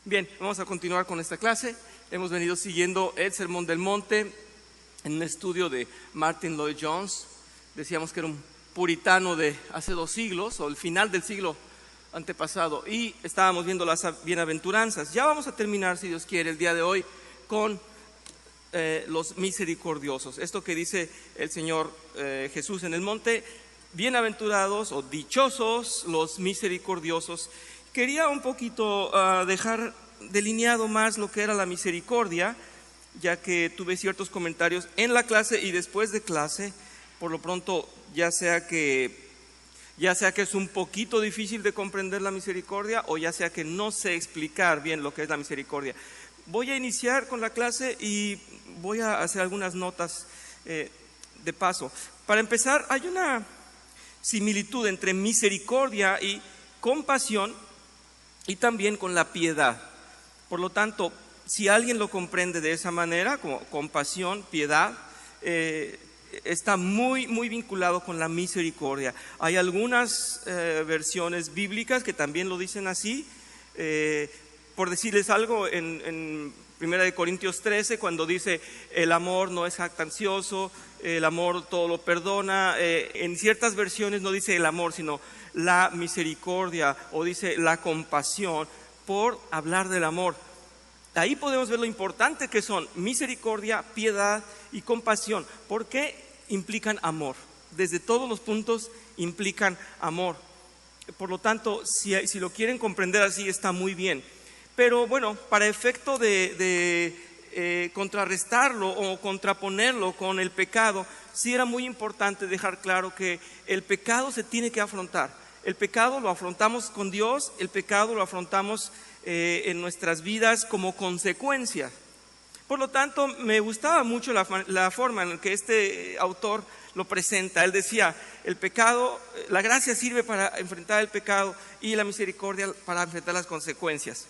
Bien, vamos a continuar con esta clase. Hemos venido siguiendo el Sermón del Monte en un estudio de Martyn Lloyd-Jones. Decíamos que era un puritano de hace 2 siglos, o el final del siglo antepasado, y estábamos viendo las bienaventuranzas. Ya vamos a terminar, si Dios quiere, el día de hoy con los misericordiosos. Esto que dice el Señor Jesús en el monte: bienaventurados o dichosos los misericordiosos. Quería un poquito dejar delineado más lo que era la misericordia, ya que tuve ciertos comentarios en la clase y después de clase. Por lo pronto, ya sea que es un poquito difícil de comprender la misericordia, o ya sea que no sé explicar bien lo que es la misericordia. Voy a iniciar con la clase y voy a hacer algunas notas de paso. Para empezar, hay una similitud entre misericordia y compasión, y también con la piedad. Por lo tanto, si alguien lo comprende de esa manera, como compasión, piedad, está muy vinculado con la misericordia. Hay algunas versiones bíblicas que también lo dicen así. Por decirles algo, en 1 Corintios 13, cuando dice el amor no es jactancioso, el amor todo lo perdona, en ciertas versiones no dice el amor, sino la misericordia, o dice la compasión, por hablar del amor. Ahí podemos ver lo importante que son misericordia, piedad y compasión, porque implican amor. Desde todos los puntos implican amor. Por lo tanto, si lo quieren comprender así, está muy bien. Pero bueno, para efecto de contrarrestarlo o contraponerlo con el pecado, sí era muy importante dejar claro que el pecado se tiene que afrontar. El pecado lo afrontamos con Dios, el pecado lo afrontamos en nuestras vidas como consecuencia. Por lo tanto, me gustaba mucho la forma en que este autor lo presenta. Él decía: el pecado, la gracia sirve para enfrentar el pecado y la misericordia para enfrentar las consecuencias.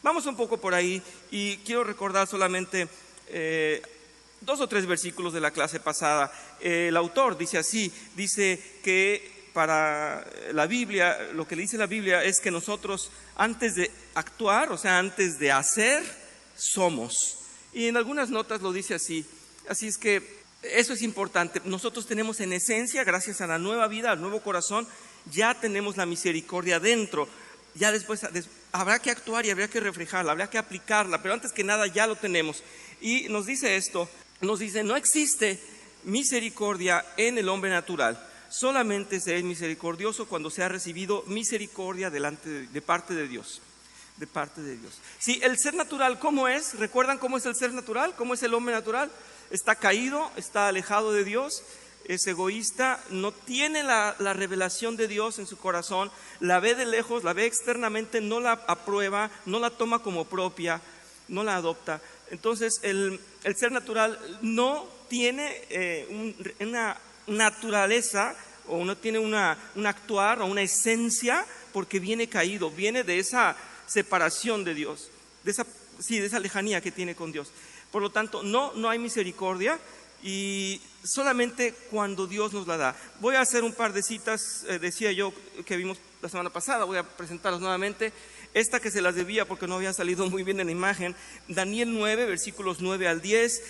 Vamos un poco por ahí, y quiero recordar solamente 2 o 3 versículos de la clase pasada. El autor dice así, dice que para la Biblia, lo que dice la Biblia es que nosotros, antes de actuar, o sea, antes de hacer, somos. Y en algunas notas lo dice así. Así es que eso es importante. Nosotros tenemos en esencia, gracias a la nueva vida, al nuevo corazón, ya tenemos la misericordia dentro. Ya después habrá que actuar y habrá que reflejarla, habrá que aplicarla, pero antes que nada ya lo tenemos. Y nos dice esto, nos dice: no existe misericordia en el hombre natural. Solamente se es misericordioso cuando se ha recibido misericordia de parte de Dios. De parte de Dios. Sí, el ser natural, ¿cómo es? ¿Recuerdan cómo es el ser natural? ¿Cómo es el hombre natural? Está caído, está alejado de Dios, es egoísta, no tiene la revelación de Dios en su corazón, la ve de lejos, la ve externamente, no la aprueba, no la toma como propia, no la adopta. Entonces, el ser natural no tiene una naturaleza, o no tiene un actuar o una esencia, porque viene caído, viene de esa separación de Dios, de esa lejanía que tiene con Dios. Por lo tanto, no hay misericordia, y solamente cuando Dios nos la da. Voy a hacer un par de citas, decía yo, que vimos la semana pasada. Voy a presentarlas nuevamente. Esta que se las debía porque no había salido muy bien en la imagen. Daniel 9, versículos 9 al 10.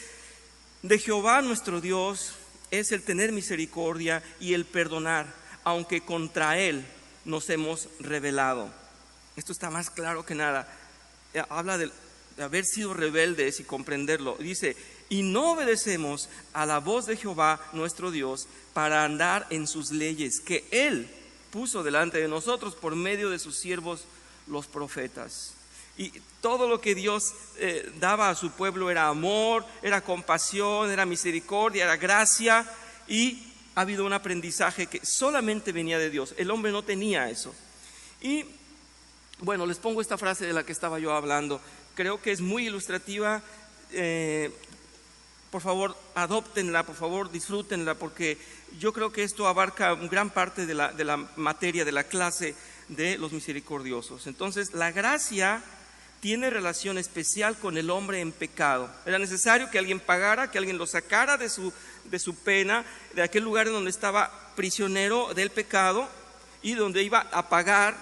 De Jehová nuestro Dios es el tener misericordia y el perdonar, aunque contra Él nos hemos rebelado. Esto está más claro que nada. Habla de haber sido rebeldes y comprenderlo. Dice: y no obedecemos a la voz de Jehová nuestro Dios para andar en sus leyes que Él puso delante de nosotros por medio de sus siervos los profetas. Y todo lo que Dios daba a su pueblo era amor, era compasión, era misericordia, era gracia, y ha habido un aprendizaje que solamente venía de Dios. El hombre no tenía eso. Y bueno, les pongo esta frase de la que estaba yo hablando. Creo que es muy ilustrativa. Por favor, adóptenla, por favor, disfrútenla, porque yo creo que esto abarca gran parte de la materia de la clase de los misericordiosos. Entonces, la gracia tiene relación especial con el hombre en pecado. Era necesario que alguien pagara, que alguien lo sacara de su pena, de aquel lugar en donde estaba prisionero del pecado y donde iba a pagar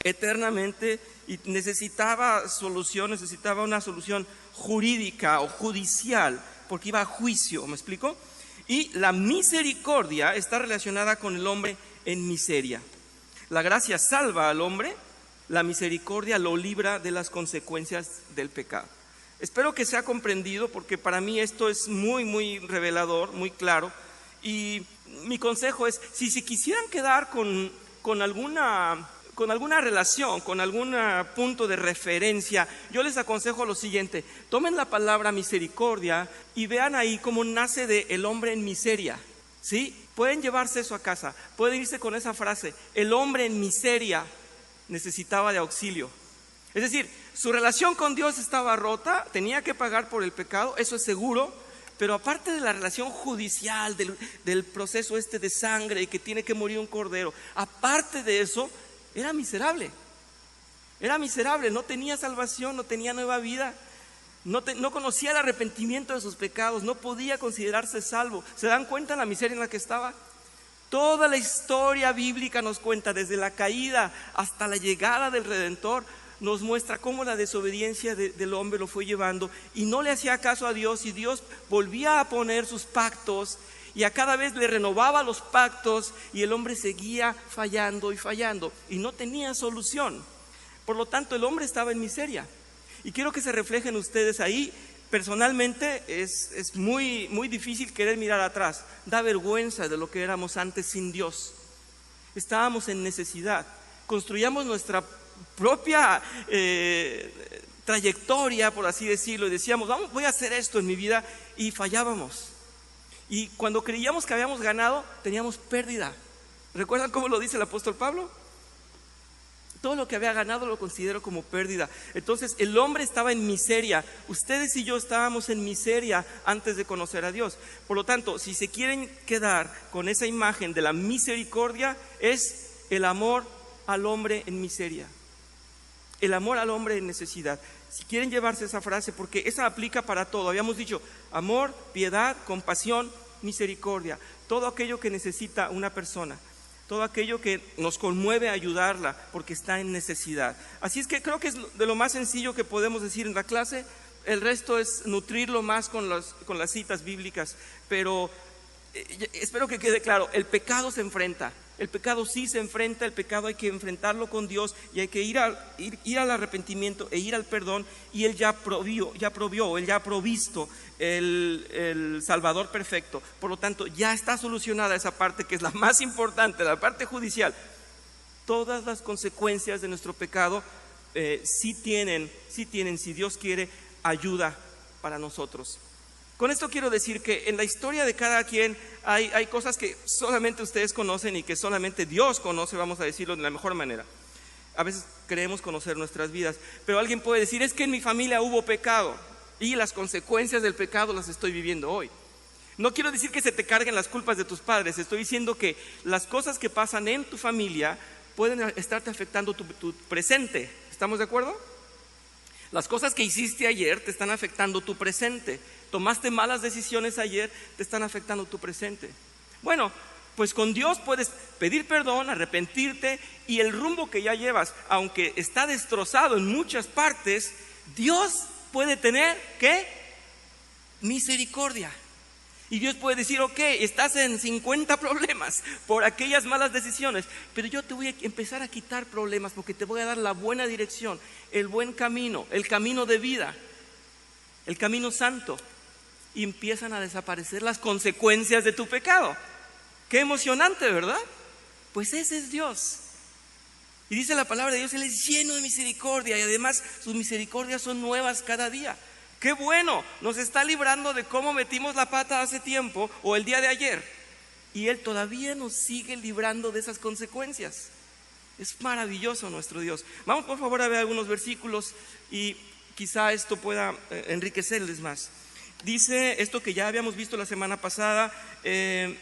eternamente y necesitaba solución, necesitaba una solución jurídica o judicial, porque iba a juicio, ¿me explico? Y la misericordia está relacionada con el hombre en miseria. La gracia salva al hombre, la misericordia lo libra de las consecuencias del pecado. Espero que sea comprendido, porque para mí esto es muy, muy revelador, muy claro. Y mi consejo es, si se quisieran quedar con alguna relación, con algún punto de referencia, yo les aconsejo lo siguiente: tomen la palabra misericordia y vean ahí cómo nace de el hombre en miseria, ¿sí? Pueden llevarse eso a casa, pueden irse con esa frase: el hombre en miseria necesitaba de auxilio. Es decir, su relación con Dios estaba rota, tenía que pagar por el pecado, eso es seguro. Pero aparte de la relación judicial, del proceso de sangre y que tiene que morir un cordero, aparte de eso, era miserable, no tenía salvación, no tenía nueva vida, no conocía el arrepentimiento de sus pecados, no podía considerarse salvo. ¿Se dan cuenta la miseria en la que estaba? Toda la historia bíblica nos cuenta, desde la caída hasta la llegada del Redentor, nos muestra cómo la desobediencia del hombre lo fue llevando y no le hacía caso a Dios, y Dios volvía a poner sus pactos y a cada vez le renovaba los pactos, y el hombre seguía fallando y no tenía solución. Por lo tanto, el hombre estaba en miseria, y quiero que se reflejen ustedes ahí. Personalmente es muy, muy difícil querer mirar atrás, da vergüenza de lo que éramos antes sin Dios. Estábamos en necesidad, construíamos nuestra propia trayectoria, por así decirlo, y decíamos, voy a hacer esto en mi vida, y fallábamos. Y cuando creíamos que habíamos ganado, teníamos pérdida. ¿Recuerdan cómo lo dice el apóstol Pablo? Todo lo que había ganado lo considero como pérdida. Entonces el hombre estaba en miseria. Ustedes y yo estábamos en miseria antes de conocer a Dios. Por lo tanto, si se quieren quedar con esa imagen de la misericordia, es el amor al hombre en miseria, el amor al hombre en necesidad. Si quieren llevarse esa frase, porque esa aplica para todo. Habíamos dicho amor, piedad, compasión, misericordia. Todo aquello que necesita una persona, todo aquello que nos conmueve a ayudarla porque está en necesidad. Así es que creo que es de lo más sencillo que podemos decir en la clase. El resto es nutrirlo más con las citas bíblicas. Pero espero que quede claro, el pecado se enfrenta. El pecado sí se enfrenta, el pecado hay que enfrentarlo con Dios, y hay que ir al arrepentimiento e ir al perdón. Y Él ya provió, Él ya ha provisto el Salvador perfecto. Por lo tanto, ya está solucionada esa parte que es la más importante, la parte judicial. Todas las consecuencias de nuestro pecado sí tienen, si Dios quiere, ayuda para nosotros. Con esto quiero decir que en la historia de cada quien hay cosas que solamente ustedes conocen y que solamente Dios conoce, vamos a decirlo de la mejor manera. A veces creemos conocer nuestras vidas, pero alguien puede decir: es que en mi familia hubo pecado y las consecuencias del pecado las estoy viviendo hoy. No quiero decir que se te carguen las culpas de tus padres, estoy diciendo que las cosas que pasan en tu familia pueden estarte afectando tu presente. ¿Estamos de acuerdo? Las cosas que hiciste ayer te están afectando tu presente. Tomaste malas decisiones ayer, te están afectando tu presente. Bueno, pues con Dios puedes pedir perdón, arrepentirte, y el rumbo que ya llevas, aunque está destrozado en muchas partes, Dios puede tener, ¿qué? Misericordia. Y Dios puede decir: ok, estás en 50 problemas por aquellas malas decisiones, pero yo te voy a empezar a quitar problemas porque te voy a dar la buena dirección, el buen camino, el camino de vida, el camino santo. Y empiezan a desaparecer las consecuencias de tu pecado. Qué emocionante, ¿verdad? Pues ese es Dios. Y dice la palabra de Dios: Él es lleno de misericordia, y además sus misericordias son nuevas cada día. ¡Qué bueno! Nos está librando de cómo metimos la pata hace tiempo o el día de ayer, y Él todavía nos sigue librando de esas consecuencias. Es maravilloso nuestro Dios. Vamos por favor a ver algunos versículos y quizá esto pueda enriquecerles más. Dice esto que ya habíamos visto la semana pasada. Es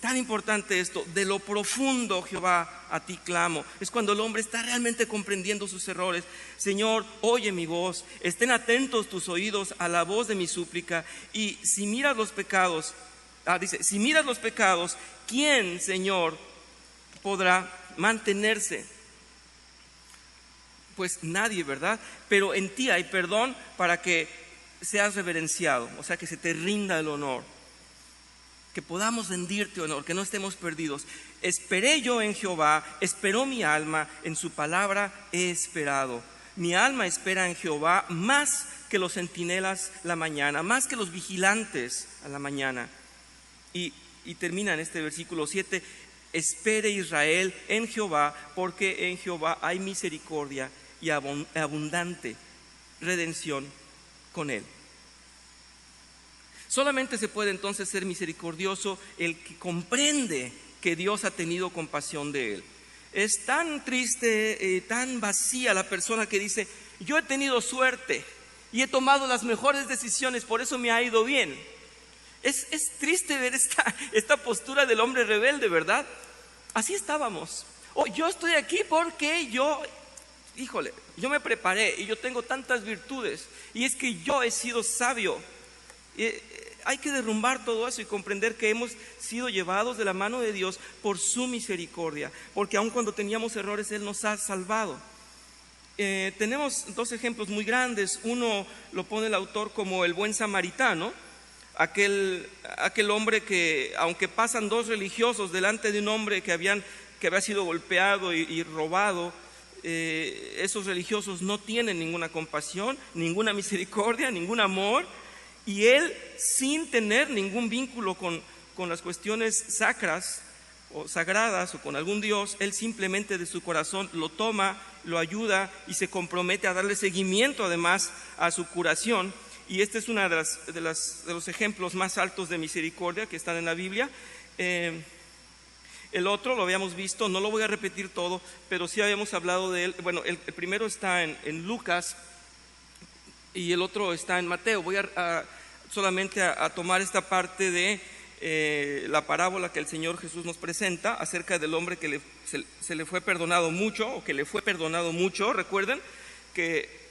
tan importante esto: de lo profundo, Jehová, a ti clamo. Es cuando el hombre está realmente comprendiendo sus errores. Señor, oye mi voz, estén atentos tus oídos a la voz de mi súplica. Y si miras los pecados, dice, si miras los pecados, ¿quién, Señor, podrá mantenerse? pues nadie, ¿verdad? Pero en ti hay perdón para que seas reverenciado, o sea, que se te rinda el honor, que podamos rendirte honor, que no estemos perdidos. Esperé yo en Jehová, esperó mi alma, en su palabra he esperado. Mi alma espera en Jehová más que los centinelas la mañana, más que los vigilantes a la mañana. Y termina en este versículo 7, espere Israel en Jehová, porque en Jehová hay misericordia y abundante redención con él. Solamente se puede entonces ser misericordioso el que comprende que Dios ha tenido compasión de él. Es tan triste, tan vacía la persona que dice: yo he tenido suerte y he tomado las mejores decisiones, por eso me ha ido bien. Es triste ver esta postura del hombre rebelde, ¿verdad? Así estábamos. Yo estoy aquí porque yo me preparé y yo tengo tantas virtudes, y es que yo he sido sabio. Hay que derrumbar todo eso y comprender que hemos sido llevados de la mano de Dios por su misericordia, porque aun cuando teníamos errores, Él nos ha salvado. Tenemos dos ejemplos muy grandes. Uno lo pone el autor como el buen samaritano, aquel hombre que, aunque pasan dos religiosos delante de un hombre que había sido golpeado y robado, esos religiosos no tienen ninguna compasión, ninguna misericordia, ningún amor. Y él, sin tener ningún vínculo con las cuestiones sacras o sagradas o con algún Dios, él simplemente de su corazón lo toma, lo ayuda y se compromete a darle seguimiento además a su curación. Y este es uno de los ejemplos más altos de misericordia que están en la Biblia. El otro lo habíamos visto, no lo voy a repetir todo, pero sí habíamos hablado de él. Bueno, el primero está en Lucas y el otro está en Mateo. Voy solamente a tomar esta parte de la parábola que el Señor Jesús nos presenta acerca del hombre que se le fue perdonado mucho, o que le fue perdonado mucho. Recuerden que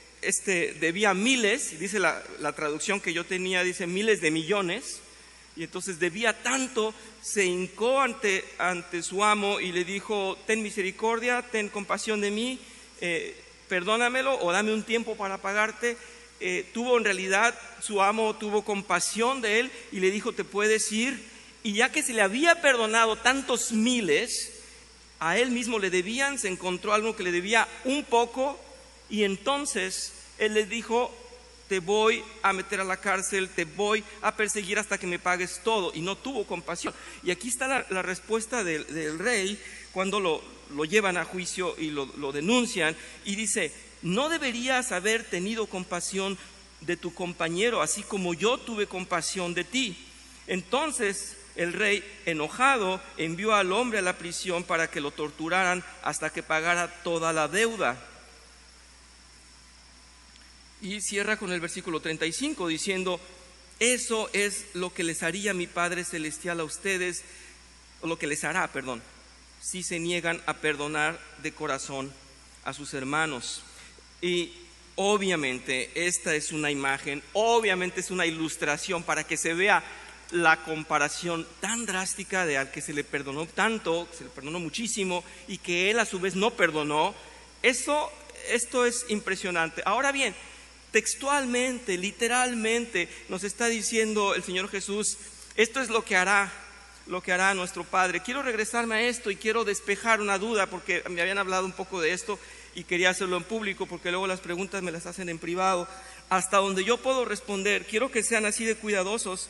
debía miles, dice la traducción que yo tenía, dice miles de millones, y entonces debía tanto, se hincó ante su amo y le dijo: ten misericordia, ten compasión de mí, perdónamelo o dame un tiempo para pagarte. En realidad su amo tuvo compasión de él y le dijo: te puedes ir. Y ya que se le había perdonado tantos miles, a él mismo le debían, se encontró algo que le debía un poco, y entonces él le dijo: te voy a meter a la cárcel, te voy a perseguir hasta que me pagues todo. Y no tuvo compasión. Y aquí está la respuesta del rey cuando lo llevan a juicio y lo denuncian, y dice: ¿no deberías haber tenido compasión de tu compañero, así como yo tuve compasión de ti? Entonces el rey, enojado, envió al hombre a la prisión para que lo torturaran hasta que pagara toda la deuda. Y cierra con el versículo 35 diciendo: eso es lo que les haría mi Padre Celestial a ustedes, o lo que les hará, si se niegan a perdonar de corazón a sus hermanos. Y obviamente esta es una imagen, obviamente es una ilustración para que se vea la comparación tan drástica de al que se le perdonó tanto, se le perdonó muchísimo, y que él a su vez no perdonó. Esto es impresionante. Ahora bien, textualmente, literalmente, nos está diciendo el Señor Jesús: esto es lo que hará nuestro Padre. Quiero regresarme a esto y quiero despejar una duda, porque me habían hablado un poco de esto y quería hacerlo en público, porque luego las preguntas me las hacen en privado. Hasta donde yo puedo responder, quiero que sean así de cuidadosos.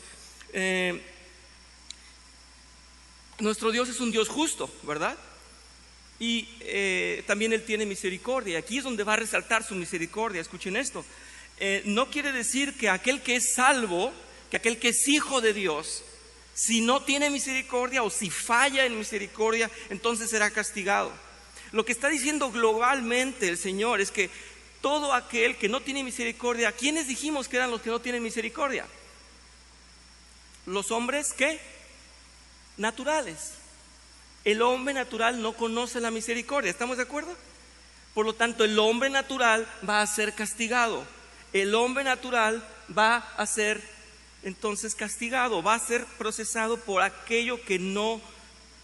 Nuestro Dios es un Dios justo, ¿verdad? Y también Él tiene misericordia. Aquí es donde va a resaltar su misericordia. Escuchen esto. No quiere decir que aquel que es salvo, que aquel que es hijo de Dios, si no tiene misericordia o si falla en misericordia, entonces será castigado. Lo que está diciendo globalmente el Señor es que todo aquel que no tiene misericordia, ¿quiénes dijimos que eran los que no tienen misericordia? Los hombres, ¿qué? Naturales. El hombre natural no conoce la misericordia, ¿estamos de acuerdo? Por lo tanto, el hombre natural va a ser castigado. El hombre natural va a ser entonces castigado, va a ser procesado por aquello que no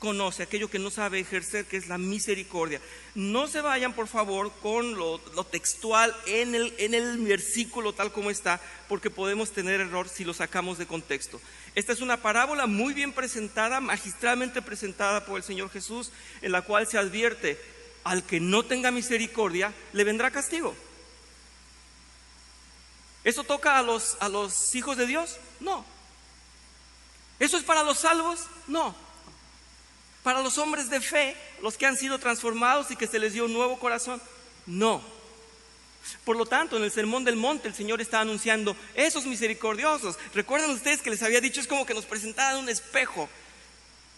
conoce, aquello que no sabe ejercer, que es la misericordia. No se vayan, por favor, con lo textual en el versículo tal como está, porque podemos tener error si lo sacamos de contexto. Esta es una parábola muy bien presentada, magistralmente presentada por el Señor Jesús, en la cual se advierte: al que no tenga misericordia, le vendrá castigo. ¿Eso toca a los hijos de Dios? No. ¿Eso es para los salvos? No. Para los hombres de fe, los que han sido transformados y que se les dio un nuevo corazón, no. Por lo tanto, en el Sermón del Monte el Señor está anunciando esos misericordiosos. ¿Recuerdan ustedes que les había dicho? Es como que nos presentaran un espejo.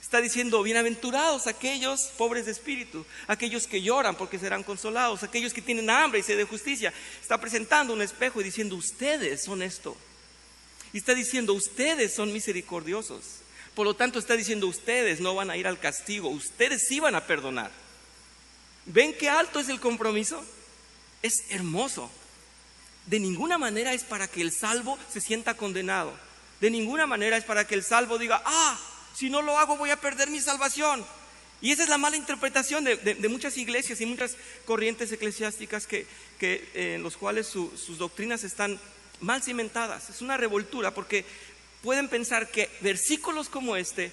Está diciendo: bienaventurados aquellos pobres de espíritu, aquellos que lloran porque serán consolados, aquellos que tienen hambre y sed de justicia. Está presentando un espejo y diciendo: ustedes son esto. Y está diciendo: ustedes son misericordiosos. Por lo tanto, está diciendo: ustedes no van a ir al castigo, ustedes sí van a perdonar. ¿Ven qué alto es el compromiso? Es hermoso. De ninguna manera es para que el salvo se sienta condenado. De ninguna manera es para que el salvo diga: si no lo hago voy a perder mi salvación. Y esa es la mala interpretación de muchas iglesias y muchas corrientes eclesiásticas en los cuales sus doctrinas están mal cimentadas. Es una revoltura, porque pueden pensar que versículos como este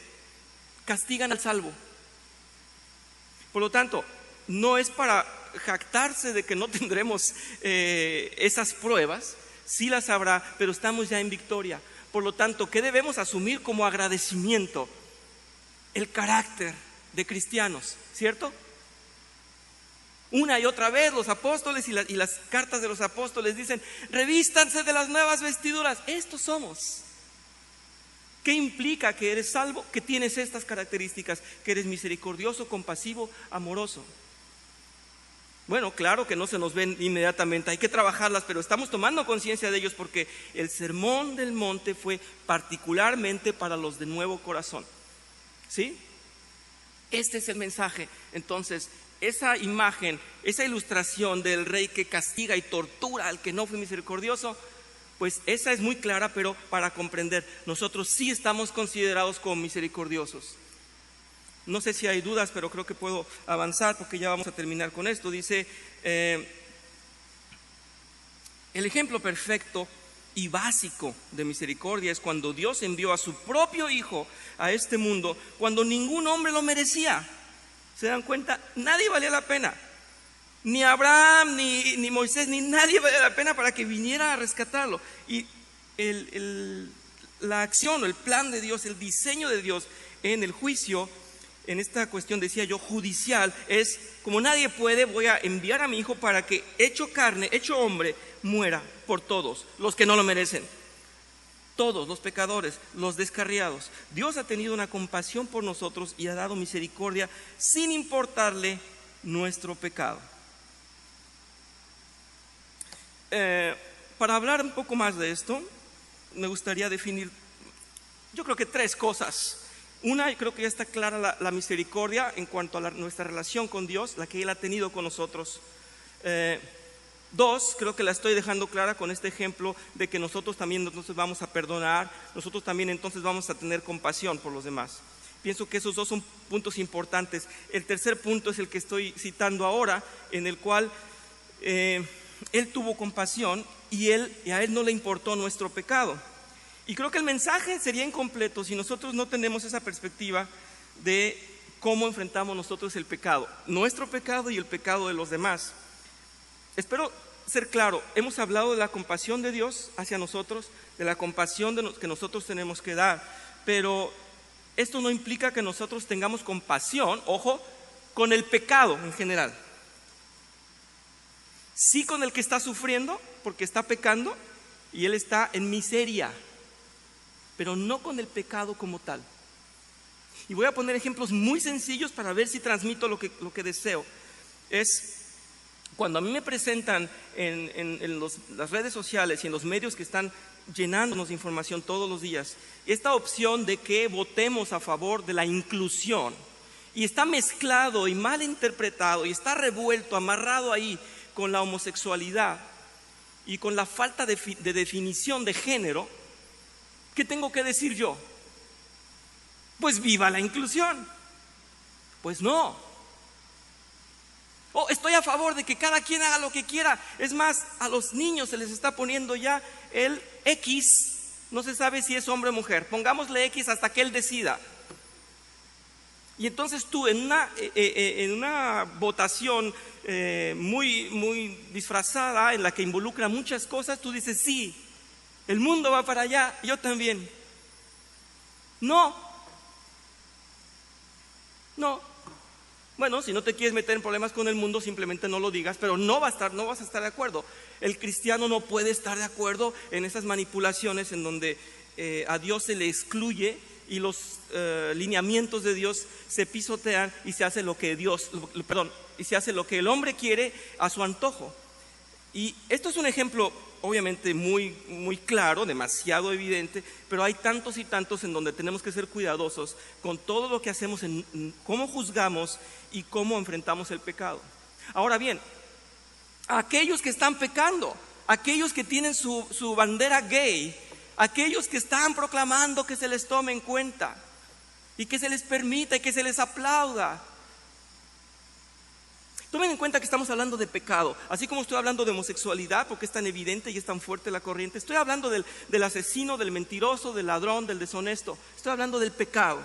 castigan al salvo. Por lo tanto, no es para jactarse de que no tendremos esas pruebas. Sí las habrá, pero estamos ya en victoria. Por lo tanto, ¿qué debemos asumir como agradecimiento? El carácter de cristianos, ¿cierto? Una y otra vez los apóstoles y las cartas de los apóstoles dicen: revístanse de las nuevas vestiduras. Estos somos. ¿Qué implica que eres salvo? Que tienes estas características, que eres misericordioso, compasivo, amoroso. Bueno, claro que no se nos ven inmediatamente, hay que trabajarlas, pero estamos tomando conciencia de ellos, porque el Sermón del Monte fue particularmente para los de nuevo corazón. ¿Sí? Este es el mensaje. Entonces, esa imagen, esa ilustración del rey que castiga y tortura al que no fue misericordioso, pues esa es muy clara, pero para comprender, nosotros sí estamos considerados como misericordiosos. No sé si hay dudas, pero creo que puedo avanzar porque ya vamos a terminar con esto. Dice: el ejemplo perfecto y básico de misericordia es cuando Dios envió a su propio Hijo a este mundo, cuando ningún hombre lo merecía. ¿Se dan cuenta? Nadie valía la pena. Ni Abraham, ni Moisés, ni nadie valía la pena para que viniera a rescatarlo. Y la acción o el plan de Dios, el diseño de Dios en el juicio, en esta cuestión, decía yo, judicial, es: como nadie puede, voy a enviar a mi Hijo para que, hecho carne, hecho hombre, muera por todos los que no lo merecen. Todos los pecadores, los descarriados. Dios ha tenido una compasión por nosotros y ha dado misericordia sin importarle nuestro pecado. Para hablar un poco más de esto, me gustaría definir, yo creo que 3 cosas. Una, creo que ya está clara la misericordia en cuanto a nuestra relación con Dios, la que Él ha tenido con nosotros. 2, creo que la estoy dejando clara con este ejemplo de que nosotros también entonces vamos a perdonar, nosotros también entonces vamos a tener compasión por los demás. Pienso que esos 2 son puntos importantes. El tercer punto es el que estoy citando ahora, en el cual Él tuvo compasión y a Él no le importó nuestro pecado. Y creo que el mensaje sería incompleto si nosotros no tenemos esa perspectiva de cómo enfrentamos nosotros el pecado, nuestro pecado y el pecado de los demás. Espero ser claro, hemos hablado de la compasión de Dios hacia nosotros, de la compasión que nosotros tenemos que dar, pero esto no implica que nosotros tengamos compasión, ojo, con el pecado en general. Sí, con el que está sufriendo porque está pecando y él está en miseria, pero no con el pecado como tal. Y voy a poner ejemplos muy sencillos para ver si transmito lo que deseo. Es cuando a mí me presentan en las redes sociales y en los medios que están llenándonos de información todos los días, esta opción de que votemos a favor de la inclusión, y está mezclado y mal interpretado y está revuelto, amarrado ahí con la homosexualidad y con la falta de definición de género, ¿qué tengo que decir yo? Pues viva la inclusión. Pues no. Estoy a favor de que cada quien haga lo que quiera. Es más, a los niños se les está poniendo ya el X. No se sabe si es hombre o mujer. Pongámosle X hasta que él decida. Y entonces tú en una votación muy disfrazada, en la que involucra muchas cosas, tú dices, sí, el mundo va para allá, yo también. No. Bueno, si no te quieres meter en problemas con el mundo, simplemente no lo digas, pero no vas a estar de acuerdo. El cristiano no puede estar de acuerdo en esas manipulaciones en donde a Dios se le excluye y los lineamientos de Dios se pisotean y se hace lo que el hombre quiere a su antojo. Y esto es un ejemplo obviamente muy, muy claro, demasiado evidente, pero hay tantos y tantos en donde tenemos que ser cuidadosos con todo lo que hacemos, en cómo juzgamos y cómo enfrentamos el pecado. Ahora bien, aquellos que están pecando, aquellos que tienen su bandera gay, aquellos que están proclamando que se les tome en cuenta y que se les permita y que se les aplauda. Tomen en cuenta que estamos hablando de pecado, así como estoy hablando de homosexualidad, porque es tan evidente y es tan fuerte la corriente. Estoy hablando del asesino, del mentiroso, del ladrón, del deshonesto. Estoy hablando del pecado.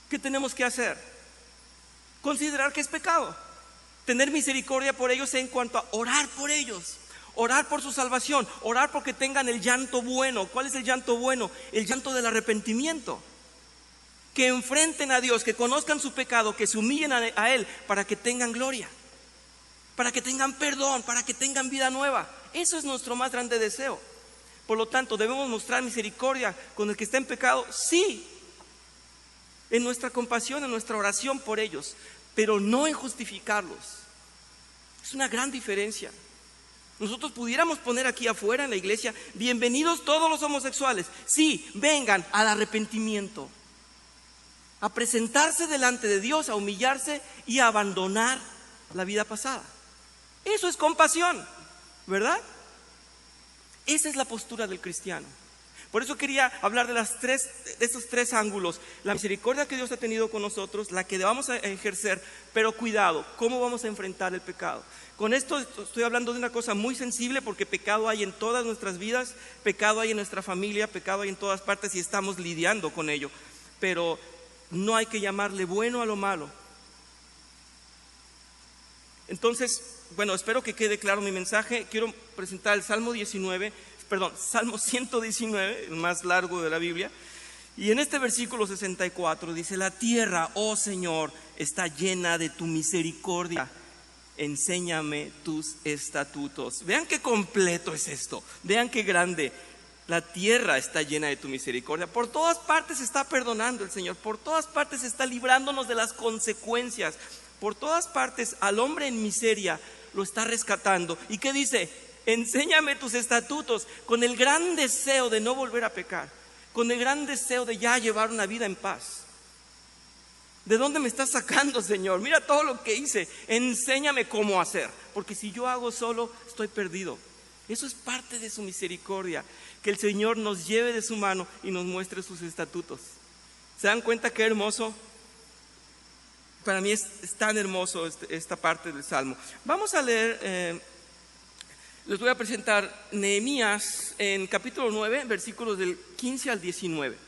¿Qué tenemos que hacer? Considerar que es pecado. Tener misericordia por ellos en cuanto a orar por ellos, orar por su salvación, orar porque tengan el llanto bueno. ¿Cuál es el llanto bueno? El llanto del arrepentimiento. Que enfrenten a Dios, que conozcan su pecado, que se humillen a Él para que tengan gloria, para que tengan perdón, para que tengan vida nueva. Eso es nuestro más grande deseo. Por lo tanto, debemos mostrar misericordia con el que está en pecado, sí, en nuestra compasión, en nuestra oración por ellos, pero no en justificarlos. Es una gran diferencia. Nosotros pudiéramos poner aquí afuera en la iglesia, bienvenidos todos los homosexuales, sí, vengan al arrepentimiento, a presentarse delante de Dios, a humillarse y a abandonar la vida pasada. Eso es compasión, ¿verdad? Esa es la postura del cristiano. Por eso quería hablar de estos tres ángulos: la misericordia que Dios ha tenido con nosotros, la que vamos a ejercer, pero cuidado, ¿cómo vamos a enfrentar el pecado? Con esto estoy hablando de una cosa muy sensible, porque pecado hay en todas nuestras vidas, pecado hay en nuestra familia, pecado hay en todas partes y estamos lidiando con ello, pero no hay que llamarle bueno a lo malo. Entonces, bueno, espero que quede claro mi mensaje. Quiero presentar el Salmo 119, el más largo de la Biblia. Y en este versículo 64 dice: la tierra, oh Señor, está llena de tu misericordia. Enséñame tus estatutos. Vean qué completo es esto. Vean qué grande. La tierra está llena de tu misericordia. Por todas partes está perdonando el Señor. Por todas partes está librándonos de las consecuencias. Por todas partes al hombre en miseria lo está rescatando. ¿Y qué dice? Enséñame tus estatutos, con el gran deseo de no volver a pecar, con el gran deseo de ya llevar una vida en paz. ¿De dónde me estás sacando, Señor? Mira todo lo que hice. Enséñame cómo hacer, porque si yo hago solo, estoy perdido. Eso es parte de su misericordia, que el Señor nos lleve de su mano y nos muestre sus estatutos. ¿Se dan cuenta qué hermoso? Para mí es tan hermoso esta parte del Salmo. Vamos a leer, les voy a presentar Nehemías en capítulo 9, versículos del 15 al 19.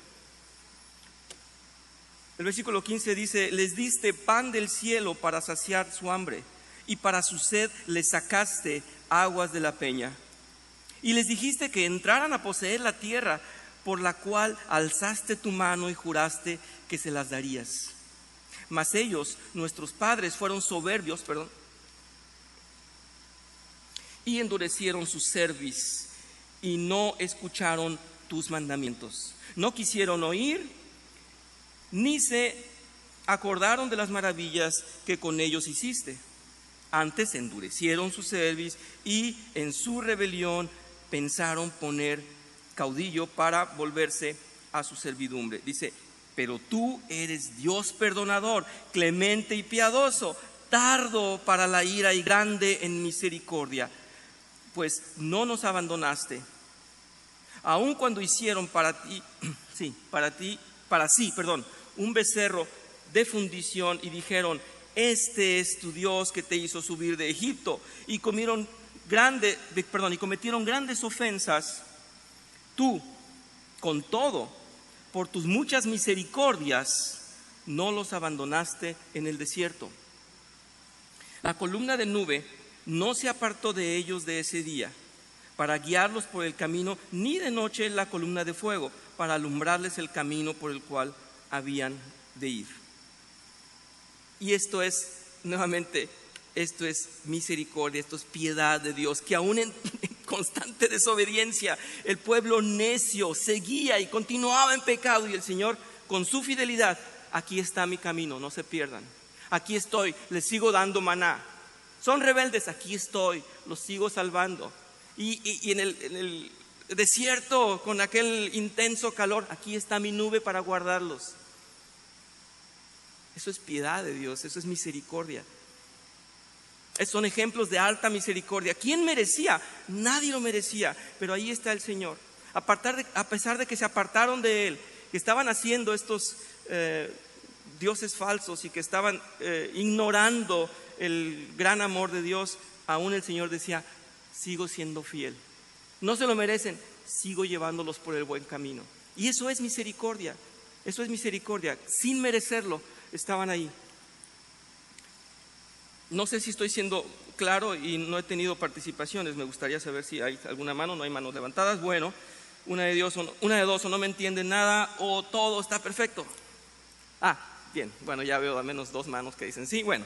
El versículo 15 dice: les diste pan del cielo para saciar su hambre, y para su sed les sacaste aguas de la peña. Y les dijiste que entraran a poseer la tierra por la cual alzaste tu mano y juraste que se las darías. Mas ellos, nuestros padres, fueron soberbios, y endurecieron su cerviz y no escucharon tus mandamientos. No quisieron oír, ni se acordaron de las maravillas que con ellos hiciste. Antes endurecieron su cerviz y en su rebelión pensaron poner caudillo para volverse a su servidumbre. Dice: pero tú eres Dios perdonador, clemente y piadoso, tardo para la ira y grande en misericordia, pues no nos abandonaste, aun cuando hicieron para sí, un becerro de fundición y dijeron: este es tu Dios que te hizo subir de Egipto. Y cometieron grandes ofensas. Tú, con todo, por tus muchas misericordias, no los abandonaste en el desierto. La columna de nube no se apartó de ellos de ese día para guiarlos por el camino, ni de noche la columna de fuego para alumbrarles el camino por el cual habían de ir. Y esto es, nuevamente, esto es misericordia, esto es piedad de Dios, que aún en constante desobediencia el pueblo necio seguía y continuaba en pecado, y el Señor, con su fidelidad: aquí está mi camino, no se pierdan, aquí estoy, les sigo dando maná. Son rebeldes, aquí estoy, los sigo salvando. Y en el desierto, con aquel intenso calor, aquí está mi nube para guardarlos. Eso es piedad de Dios, eso es misericordia. Son ejemplos de alta misericordia. ¿Quién merecía? Nadie lo merecía, pero ahí está el Señor. A pesar de que se apartaron de Él, que estaban haciendo estos dioses falsos y que estaban ignorando el gran amor de Dios, aún el Señor decía: sigo siendo fiel. No se lo merecen, sigo llevándolos por el buen camino. Y eso es misericordia, eso es misericordia. Sin merecerlo, estaban ahí. No sé si estoy siendo claro y no he tenido participaciones. Me gustaría saber si hay alguna mano. No hay manos levantadas. Bueno, una de dos, o no me entienden nada, o todo está perfecto. Bien, bueno, ya veo al menos 2 manos que dicen sí. Bueno,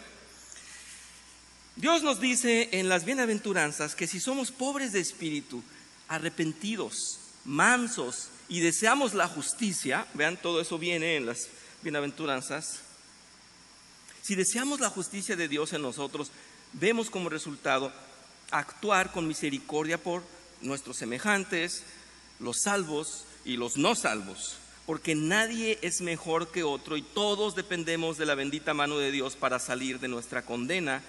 Dios nos dice en las bienaventuranzas que si somos pobres de espíritu, arrepentidos, mansos y deseamos la justicia, vean, todo eso viene en las bienaventuranzas. Si deseamos la justicia de Dios en nosotros, vemos como resultado actuar con misericordia por nuestros semejantes, los salvos y los no salvos, porque nadie es mejor que otro y todos dependemos de la bendita mano de Dios para salir de nuestra condena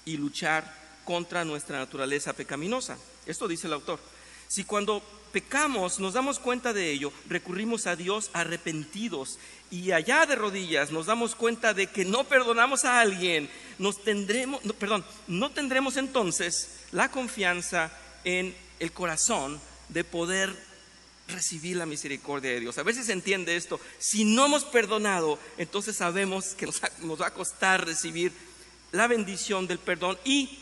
y luchar contra nuestra naturaleza pecaminosa. Esto dice el autor. Si cuando pecamos nos damos cuenta de ello, recurrimos a Dios arrepentidos y allá de rodillas nos damos cuenta de que no perdonamos a alguien, no tendremos entonces la confianza en el corazón de poder recibir la misericordia de Dios. A veces se entiende esto: si no hemos perdonado, entonces sabemos que nos va a costar recibir la bendición del perdón y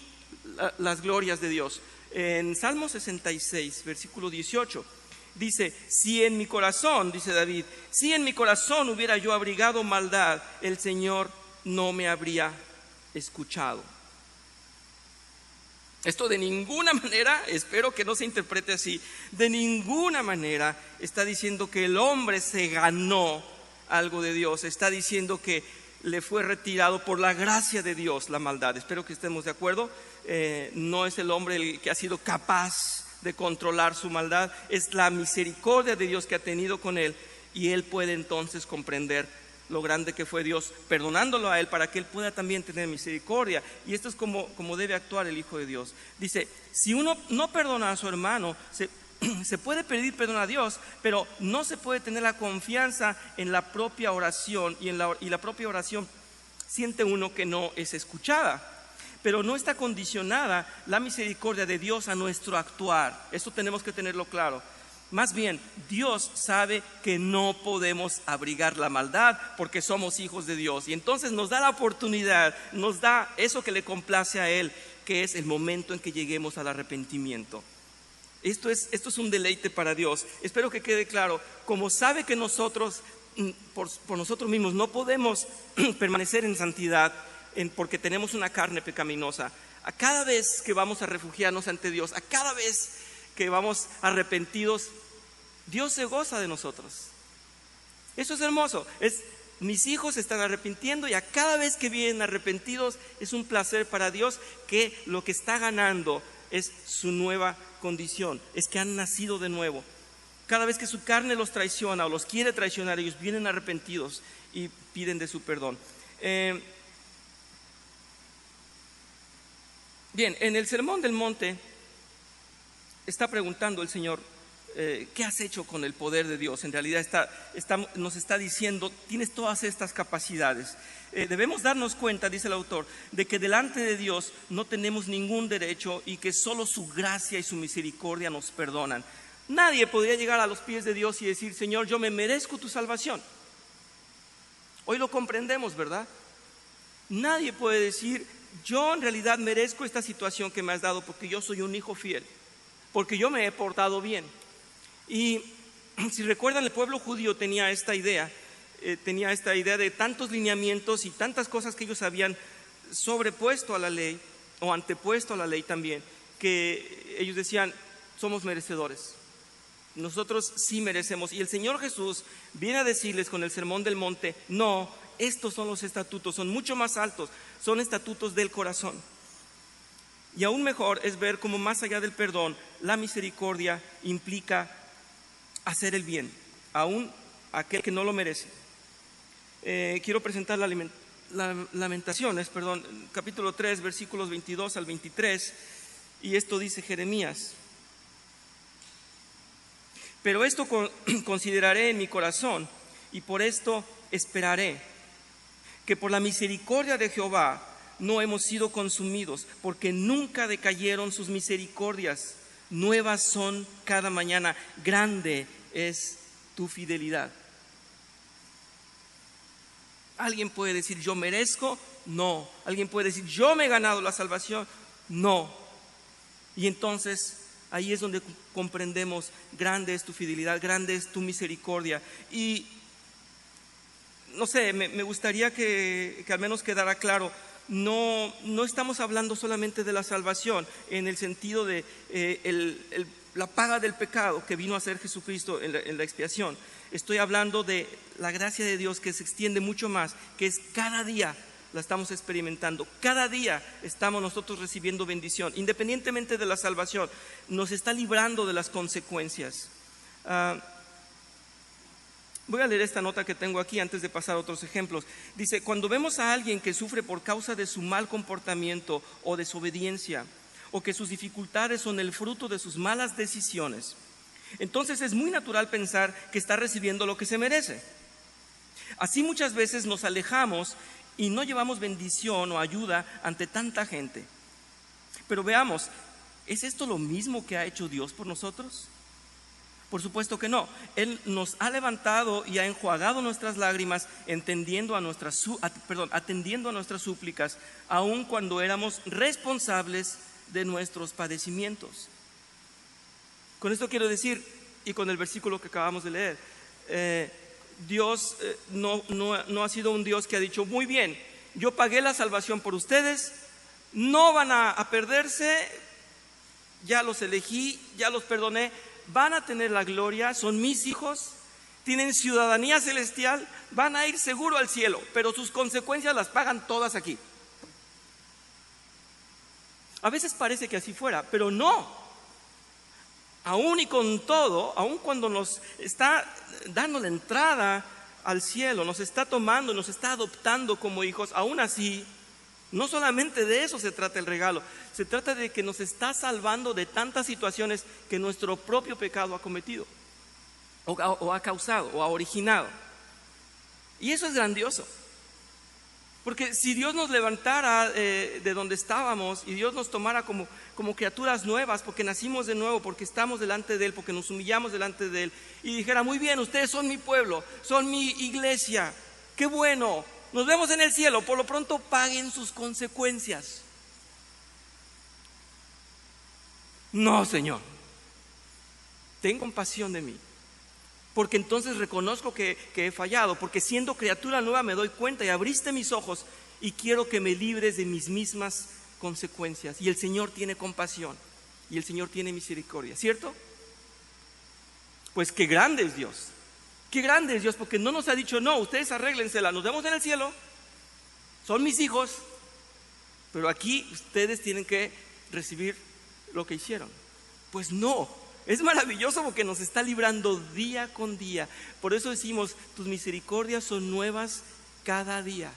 las glorias de Dios. En Salmo 66, versículo 18, dice: si en mi corazón, dice David, si en mi corazón hubiera yo abrigado maldad, el Señor no me habría escuchado. Esto de ninguna manera, espero que no se interprete así, de ninguna manera está diciendo que el hombre se ganó algo de Dios. Está diciendo que le fue retirado por la gracia de Dios la maldad. Espero que estemos de acuerdo. No es el hombre el que ha sido capaz de controlar su maldad, es la misericordia de Dios que ha tenido con él, y él puede entonces comprender lo grande que fue Dios perdonándolo a él para que él pueda también tener misericordia. Y esto es como debe actuar el Hijo de Dios. Dice: si uno no perdona a su hermano, se puede pedir perdón a Dios, pero no se puede tener la confianza en la propia oración, y la propia oración siente uno que no es escuchada. Pero no está condicionada la misericordia de Dios a nuestro actuar. Eso tenemos que tenerlo claro. Más bien, Dios sabe que no podemos abrigar la maldad porque somos hijos de Dios, y entonces nos da la oportunidad, nos da eso que le complace a Él, que es el momento en que lleguemos al arrepentimiento. Esto es un deleite para Dios. Espero que quede claro. Como sabe que nosotros por nosotros mismos no podemos permanecer en santidad porque tenemos una carne pecaminosa, a cada vez que vamos a refugiarnos ante Dios, a cada vez que vamos arrepentidos, Dios se goza de nosotros. Eso es hermoso. Mis hijos se están arrepintiendo, y a cada vez que vienen arrepentidos es un placer para Dios, que lo que está ganando es su nueva condición, es que han nacido de nuevo. Cada vez que su carne los traiciona o los quiere traicionar, ellos vienen arrepentidos y piden de su perdón. Bien, en el Sermón del Monte está preguntando el Señor: ¿qué has hecho con el poder de Dios? En realidad nos está diciendo, tienes todas estas capacidades. Debemos darnos cuenta, dice el autor, de que delante de Dios no tenemos ningún derecho y que solo su gracia y su misericordia nos perdonan. Nadie podría llegar a los pies de Dios y decir, Señor, yo me merezco tu salvación. Hoy lo comprendemos, ¿verdad? Nadie puede decir, yo en realidad merezco esta situación que me has dado porque yo soy un hijo fiel, porque yo me he portado bien. Y si recuerdan, el pueblo judío tenía esta idea de tantos lineamientos y tantas cosas que ellos habían sobrepuesto a la ley, o antepuesto a la ley también, que ellos decían, somos merecedores. Nosotros sí merecemos. Y el Señor Jesús viene a decirles con el Sermón del Monte, no, estos son los estatutos, son mucho más altos, son estatutos del corazón. Y aún mejor es ver cómo más allá del perdón, la misericordia implica hacer el bien, aún aquel que no lo merece. Quiero presentar Lamentaciones, capítulo 3, versículos 22 al 23, y esto dice Jeremías. Pero esto consideraré en mi corazón, y por esto esperaré, que por la misericordia de Jehová no hemos sido consumidos, porque nunca decayeron sus misericordias. Nuevas son cada mañana, grande es tu fidelidad. ¿Alguien puede decir yo merezco? No. ¿Alguien puede decir yo me he ganado la salvación? No. Y entonces ahí es donde comprendemos, grande es tu fidelidad, grande es tu misericordia. Y no sé, me gustaría que al menos quedara claro, no estamos hablando solamente de la salvación en el sentido de la paga del pecado que vino a hacer Jesucristo en la expiación. Estoy hablando de la gracia de Dios que se extiende mucho más, que es cada día la estamos experimentando, cada día estamos nosotros recibiendo bendición, independientemente de la salvación, nos está librando de las consecuencias. Voy a leer esta nota que tengo aquí antes de pasar a otros ejemplos. Dice, cuando vemos a alguien que sufre por causa de su mal comportamiento o desobediencia, o que sus dificultades son el fruto de sus malas decisiones, entonces es muy natural pensar que está recibiendo lo que se merece. Así muchas veces nos alejamos y no llevamos bendición o ayuda ante tanta gente. Pero veamos, ¿es esto lo mismo que ha hecho Dios por nosotros? Por supuesto que no. Él nos ha levantado y ha enjuagado nuestras lágrimas, atendiendo a nuestras súplicas, aun cuando éramos responsables de nuestros padecimientos. Con esto quiero decir, y con el versículo que acabamos de leer, Dios no ha sido un Dios que ha dicho, muy bien, yo pagué la salvación por ustedes, no van a perderse, ya los elegí, ya los perdoné, van a tener la gloria, son mis hijos, tienen ciudadanía celestial, van a ir seguro al cielo, pero sus consecuencias las pagan todas aquí. A veces parece que así fuera, pero no. Aún y con todo, aún cuando nos está dando la entrada al cielo, nos está tomando, nos está adoptando como hijos, aún así, no solamente de eso se trata el regalo, se trata de que nos está salvando de tantas situaciones que nuestro propio pecado ha cometido, o ha causado, o ha originado. Y eso es grandioso. Porque si Dios nos levantara de donde estábamos y Dios nos tomara como criaturas nuevas, porque nacimos de nuevo, porque estamos delante de Él, porque nos humillamos delante de Él, y dijera, muy bien, ustedes son mi pueblo, son mi iglesia, qué bueno, nos vemos en el cielo, por lo pronto paguen sus consecuencias. No, Señor, ten compasión de mí. Porque entonces reconozco que he fallado, porque siendo criatura nueva me doy cuenta y abriste mis ojos y quiero que me libres de mis mismas consecuencias. Y el Señor tiene compasión y el Señor tiene misericordia, ¿cierto? Pues qué grande es Dios, porque no nos ha dicho, no, ustedes arréglensela, nos vemos en el cielo, son mis hijos, pero aquí ustedes tienen que recibir lo que hicieron. Pues no. Es maravilloso porque nos está librando día con día. Por eso decimos, tus misericordias son nuevas cada día.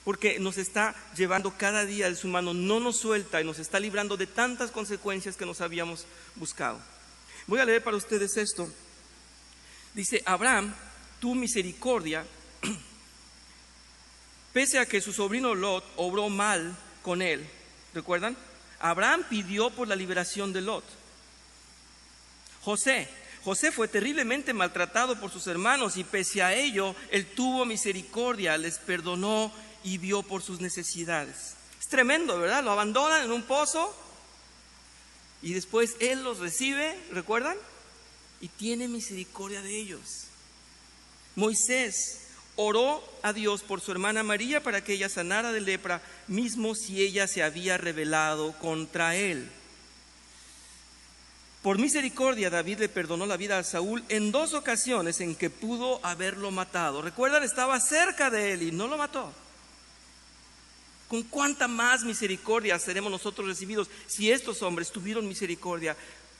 Porque nos está llevando cada día de su mano, no nos suelta y nos está librando de tantas consecuencias que nos habíamos buscado. Voy a leer para ustedes esto. Dice, Abraham tuvo misericordia pese a que su sobrino Lot obró mal con él. ¿Recuerdan? Abraham pidió por la liberación de Lot. José fue terriblemente maltratado por sus hermanos y pese a ello, él tuvo misericordia, les perdonó y vio por sus necesidades. Es tremendo, ¿verdad? Lo abandonan en un pozo y después él los recibe, ¿recuerdan? Y tiene misericordia de ellos. Moisés oró a Dios por su hermana María para que ella sanara de lepra, mismo si ella se había rebelado contra él. Por misericordia, David le perdonó la vida a Saúl en 2 ocasiones en que pudo haberlo matado. Recuerdan, estaba cerca de él y no lo mató. ¿Con cuánta más misericordia seremos nosotros recibidos si estos hombres tuvieron misericordia?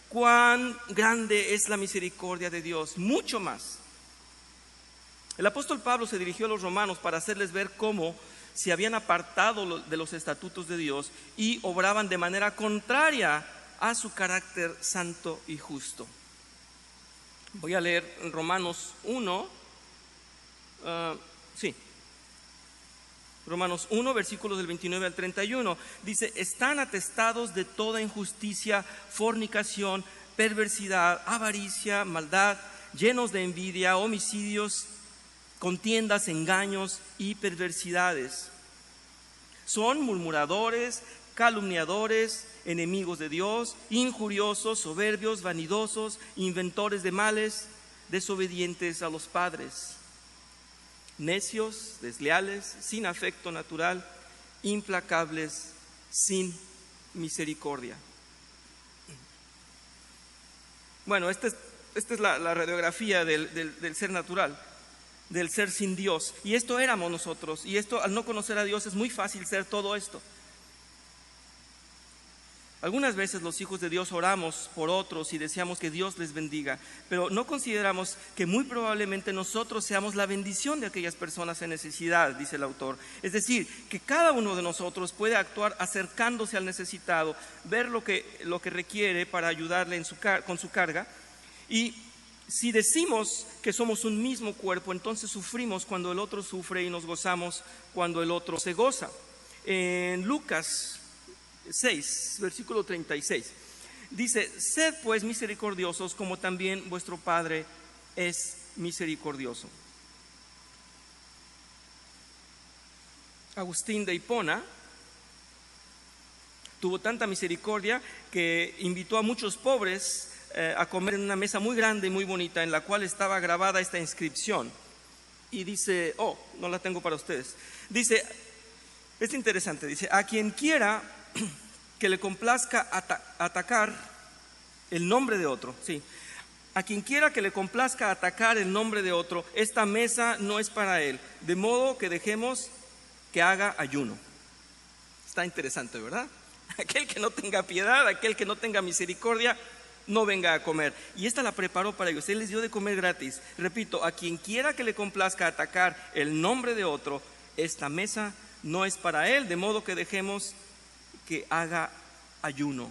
¿Cuán grande es la misericordia de Dios? Mucho más. El apóstol Pablo se dirigió a los romanos para hacerles ver cómo se habían apartado de los estatutos de Dios y obraban de manera contraria a su carácter santo y justo. Voy a leer Romanos 1, Romanos 1, versículos del 29 al 31. Dice, están atestados de toda injusticia, fornicación, perversidad, avaricia, maldad, llenos de envidia, homicidios, contiendas, engaños y perversidades. Son murmuradores, calumniadores, enemigos de Dios, injuriosos, soberbios, vanidosos, inventores de males, desobedientes a los padres, necios, desleales, sin afecto natural, implacables, sin misericordia. Bueno, esta es la radiografía del ser natural, del ser sin Dios. Y esto éramos nosotros. Y esto, al no conocer a Dios, es muy fácil ser todo esto. Algunas veces los hijos de Dios oramos por otros y deseamos que Dios les bendiga, pero no consideramos que muy probablemente nosotros seamos la bendición de aquellas personas en necesidad, dice el autor. Es decir, que cada uno de nosotros puede actuar acercándose al necesitado, ver lo que requiere para ayudarle con su carga. Y si decimos que somos un mismo cuerpo, entonces sufrimos cuando el otro sufre y nos gozamos cuando el otro se goza. En Lucas 6, versículo 36, dice, sed pues misericordiosos como también vuestro Padre es misericordioso. Agustín de Hipona tuvo tanta misericordia que invitó a muchos pobres a comer en una mesa muy grande y muy bonita en la cual estaba grabada esta inscripción. Y dice, no la tengo para ustedes. Dice, es interesante, dice, a quien quiera que le complazca atacar el nombre de otro, sí. A quien quiera que le complazca atacar el nombre de otro, esta mesa no es para él, de modo que dejemos que haga ayuno. Está interesante, ¿verdad? Aquel que no tenga piedad, aquel que no tenga misericordia, no venga a comer. Y esta la preparó para ellos, él les dio de comer gratis. Repito, a quien quiera que le complazca atacar el nombre de otro, esta mesa no es para él, de modo que dejemos que haga ayuno.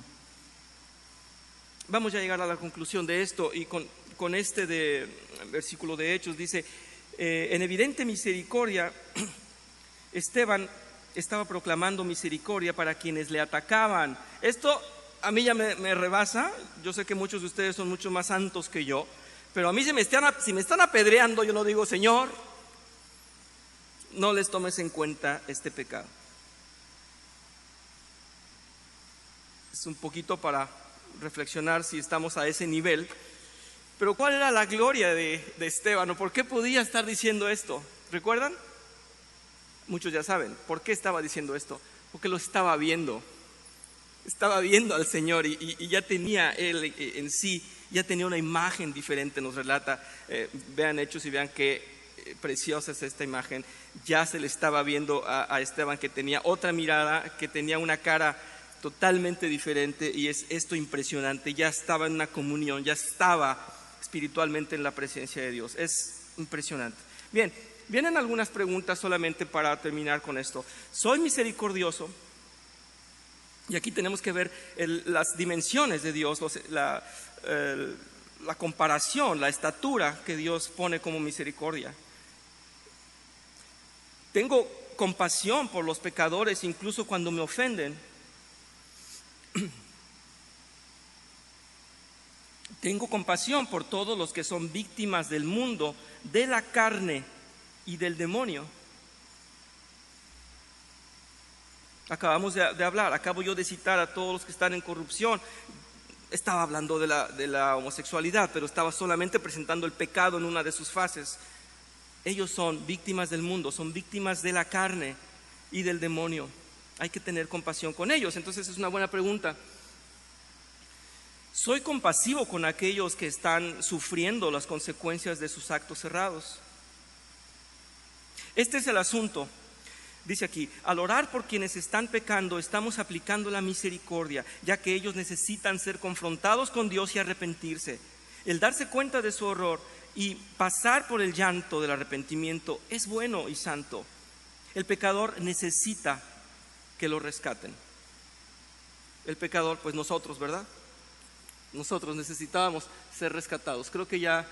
Vamos ya a llegar a la conclusión de esto y con este versículo de Hechos dice, en evidente misericordia, Esteban estaba proclamando misericordia para quienes le atacaban. Esto a mí ya me rebasa. Yo sé que muchos de ustedes son mucho más santos que yo, pero a mí si me están apedreando, yo no digo, Señor, no les tomes en cuenta este pecado. Es un poquito para reflexionar si estamos a ese nivel. Pero ¿cuál era la gloria de Esteban? ¿O por qué podía estar diciendo esto? ¿Recuerdan? Muchos ya saben. ¿Por qué estaba diciendo esto? Porque lo estaba viendo. Estaba viendo al Señor y ya tenía él en sí, ya tenía una imagen diferente, nos relata. Vean Hechos y vean qué preciosa es esta imagen. Ya se le estaba viendo a Esteban que tenía otra mirada, que tenía una cara totalmente diferente, y es esto impresionante. Ya estaba en una comunión, ya estaba espiritualmente en la presencia de Dios. Es impresionante. Bien, vienen algunas preguntas solamente para terminar con esto. ¿Soy misericordioso? Y aquí tenemos que ver las dimensiones de Dios, la comparación, la estatura que Dios pone como misericordia. Tengo compasión por los pecadores incluso cuando me ofenden. Tengo compasión por todos los que son víctimas del mundo, de la carne y del demonio. Acabamos de hablar, acabo yo de citar a todos los que están en corrupción. Estaba hablando de la homosexualidad, pero estaba solamente presentando el pecado en una de sus fases. Ellos son víctimas del mundo, son víctimas de la carne y del demonio. Hay que tener compasión con ellos. Entonces es una buena pregunta. ¿Soy compasivo con aquellos que están sufriendo las consecuencias de sus actos errados? Este es el asunto. Dice aquí, al orar por quienes están pecando, estamos aplicando la misericordia, ya que ellos necesitan ser confrontados con Dios y arrepentirse. El darse cuenta de su horror y pasar por el llanto del arrepentimiento es bueno y santo. El pecador necesita que lo rescaten. El pecador, pues nosotros, ¿verdad? Nosotros necesitábamos ser rescatados. Creo que ya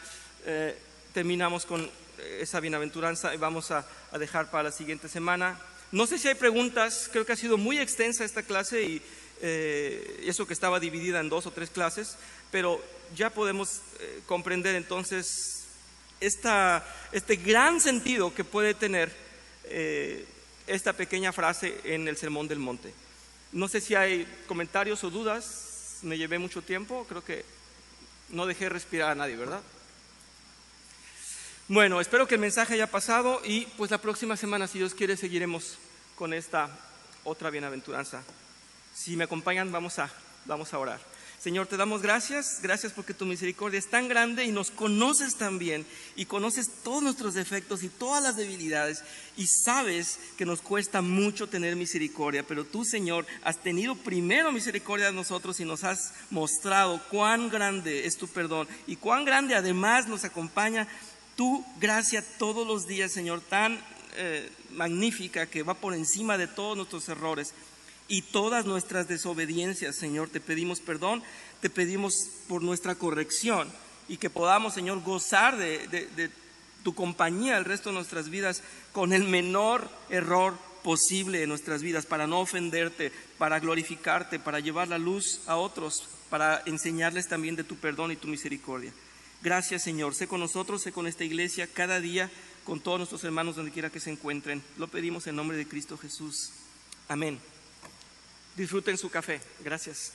terminamos con esa bienaventuranza y vamos a dejar para la siguiente semana. No sé si hay preguntas, creo que ha sido muy extensa esta clase y eso que estaba dividida en 2 o 3 clases, pero ya podemos comprender entonces este gran sentido que puede tener esta pequeña frase en el Sermón del Monte. No sé si hay comentarios o dudas, me llevé mucho tiempo, creo que no dejé respirar a nadie, ¿verdad? Bueno, espero que el mensaje haya pasado y pues la próxima semana, si Dios quiere, seguiremos con esta otra bienaventuranza. Si me acompañan, vamos a orar. Señor, te damos gracias porque tu misericordia es tan grande y nos conoces tan bien y conoces todos nuestros defectos y todas las debilidades y sabes que nos cuesta mucho tener misericordia, pero tú, Señor, has tenido primero misericordia de nosotros y nos has mostrado cuán grande es tu perdón y cuán grande además nos acompaña tu gracia todos los días, Señor, tan magnífica que va por encima de todos nuestros errores y todas nuestras desobediencias. Señor, te pedimos perdón, te pedimos por nuestra corrección y que podamos, Señor, gozar de tu compañía el resto de nuestras vidas con el menor error posible en nuestras vidas, para no ofenderte, para glorificarte, para llevar la luz a otros, para enseñarles también de tu perdón y tu misericordia. Gracias, Señor, sé con nosotros, sé con esta iglesia cada día, con todos nuestros hermanos donde quiera que se encuentren. Lo pedimos en nombre de Cristo Jesús. Amén. Disfruten su café. Gracias.